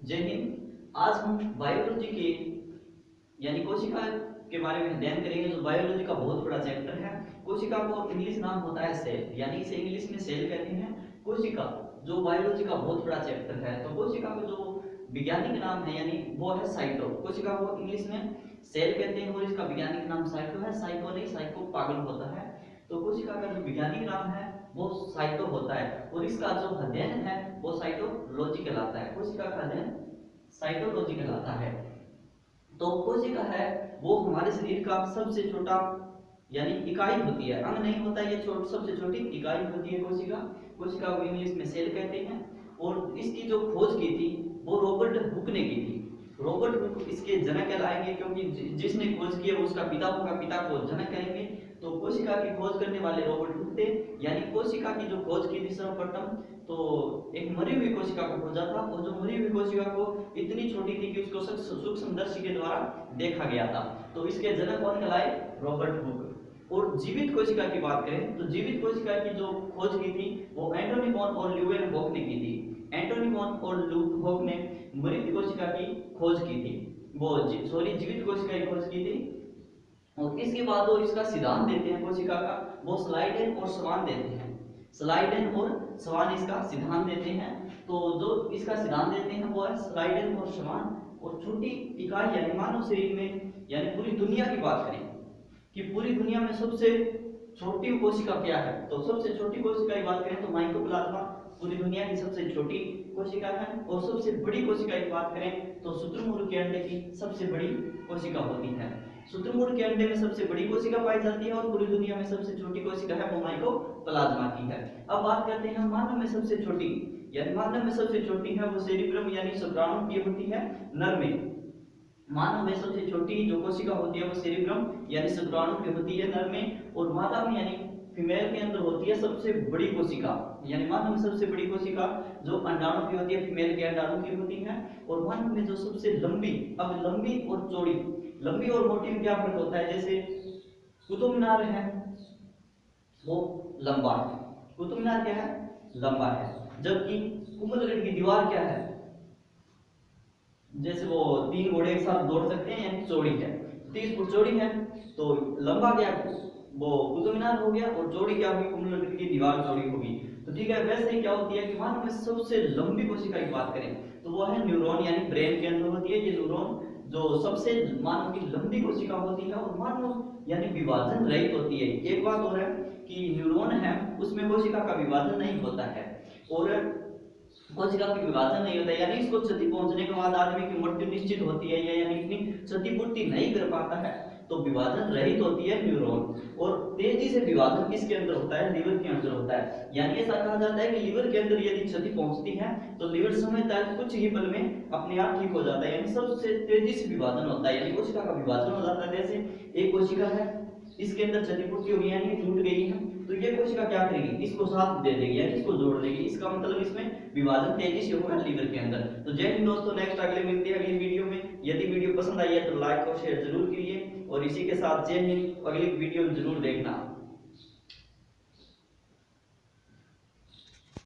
जय हिंद। आज हम बायोलॉजी के यानी कोशिका के बारे में अध्ययन करेंगे, जो बायोलॉजी का बहुत बड़ा चैप्टर है। कोशिका को इंग्लिश नाम होता है सेल, यानी इसे इंग्लिश में सेल कहते हैं। कोशिका जो बायोलॉजी का बहुत बड़ा चैप्टर है, तो कोशिका का जो वैज्ञानिक नाम है यानी वो है साइटो। कोशिका को इंग्लिश में सेल कहते हैं और इसका वैज्ञानिक नाम साइटो है। साइको नहीं, साइको पागल होता है। तो कोशिका का जो वैज्ञानिक नाम है वो साइटो होता है और इसका जो अध्ययन है वो साइटोलॉजी कहलाता है। कोशिका का अध्ययन साइटोलॉजी कहलाता है। तो कोशिका है वो हमारे शरीर का सबसे छोटा यानी इकाई होती है, अंग नहीं होता, ये सबसे छोटी इकाई होती है कोशिका। कोशिका को इंग्लिश में सेल कहते हैं और इसकी जो खोज की थी वो रॉबर्ट हुक ने की थी। रॉबर्ट हुक इसके जनक कहलाएंगे, क्योंकि जिसने खोज की है उसका पिता होगा, पिता को जनक कहेंगे। तो कोशिका की खोज करने वाले रॉबर्ट हुक थे। यानी कोशिका की जो खोज की थी सर्वप्रथम तो एक मरी हुई कोशिका को खोजा था और जो मरी हुई कोशिका को इतनी छोटी थी कि उसको सूक्ष्मदर्शी के द्वारा देखा गया था। तो इसके जनक कौन कहलाए? Robert Hooke. और जीवित कोशिका की बात करें तो जीवित कोशिका की जो खोज की थी वो एंटोनी बॉन और ल्यूवेनहॉक ने की थी। एंटोनी बॉन और ल्यूवेनहॉक ने मृत कोशिका की खोज की थी, जीवित कोशिका की खोज की थी। और इसके बाद वो इसका सिद्धांत देते हैं कोशिका का, वो स्लाइडेन और स्वान देते हैं। स्लाइडेन और स्वान इसका सिद्धांत देते हैं। तो जो इसका सिद्धांत देते हैं वो है स्लाइडेन और स्वान। और छोटी इकाई यानी मानव शरीर में यानी पूरी दुनिया की बात करें कि पूरी दुनिया में सबसे छोटी कोशिका क्या है, तो सबसे छोटी कोशिका की बात करें तो माइकोप्लाज्मा पूरी दुनिया की सबसे छोटी कोशिका है। और सबसे बड़ी कोशिका की बात करें तो शुतुरमुर्ग के अंडे की सबसे बड़ी कोशिका होती है। शुतुरमुर्ग के अंडे में सबसे बड़ी कोशिका पाई जाती है और पूरी दुनिया में सबसे छोटी कोशिका है वो माइकोप्लाज्मा की है। अब बात करते हैं मानव में सबसे छोटी, यानी मानव में सबसे छोटी है वो सेरिब्रम यानी शुक्राणु की होती है नर में। मानव में सबसे छोटी जो कोशिका होती है वो सेरिब्रम यानी शुक्राणु की होती है नर में। और मादा में यानी फीमेल के अंदर होती है सबसे बड़ी कोशिका, यानी मानव में सबसे बड़ी कोशिका जो अंडाणु की होती है, फीमेल के अंडाणु की होती है। और मानव में जो सबसे लंबी, अब लंबी और चौड़ी, लंबी और मोटी में क्या फर्क होता है? जैसे कुतुब मीनार है वो लंबा है, कुतुब मीनार क्या है? लंबा है। जबकि कुंभलगढ़ की दीवार क्या है? जैसे वो 3 घोड़े एक साथ दौड़ सकते हैं यानी चौड़ी है, 30 फुट चौड़ी है। तो लंबा क्या वो कुतुब मीनार हो गया और चौड़ी क्या होगी? कुंभलगढ़ की दीवार चौड़ी होगी। तो ठीक है, वैसे ही क्या होती है कि मानव में सबसे लंबी कोशिका की बात करें तो वो है न्यूरॉन, यानी ब्रेन के अंदर होती है ये न्यूरॉन, जो सबसे मानव की लंबी कोशिका होती है। और मानव यानी विभाजन रहित होती है। एक बात और है कि न्यूरॉन है उसमें कोशिका का विभाजन नहीं होता है और कोशिका का विभाजन नहीं होता, यानी इसको क्षति पहुंचने के बाद आदमी की मृत्यु निश्चित होती है, यानी इतनी क्षतिपूर्ति नहीं कर पाता है। तो विभाजन रहित होती है न्यूरॉन। और तेजी से विभाजन किसके अंदर होता है? लीवर के अंदर होता है। यानी ऐसा कहा जाता है कि लीवर के अंदर यदि क्षति पहुंचती है तो लीवर समझता है कुछ ही पल में अपने आप ठीक हो जाता है, यानी सबसे तेजी से विभाजन होता है, यानी कोशिका का विभाजन हो जाता है। जैसे एक कोशिका है इसके अंदर क्षतिपूर्ति होगी यानी टूट गई है, तो ये कोशिका क्या करेगी? इसको साथ दे देगी यानी इसको जोड़ देगी। इसका मतलब इसमें विभाजन तेजी से होगा लीवर के अंदर। तो जय हिंद दोस्तों, नेक्स्ट अगले मिलते हैं अगली वीडियो में। यदि वीडियो पसंद आई है तो लाइक और शेयर जरूर करिए और इसी के साथ जय हिंद, अगली वीडियो जरूर देखना।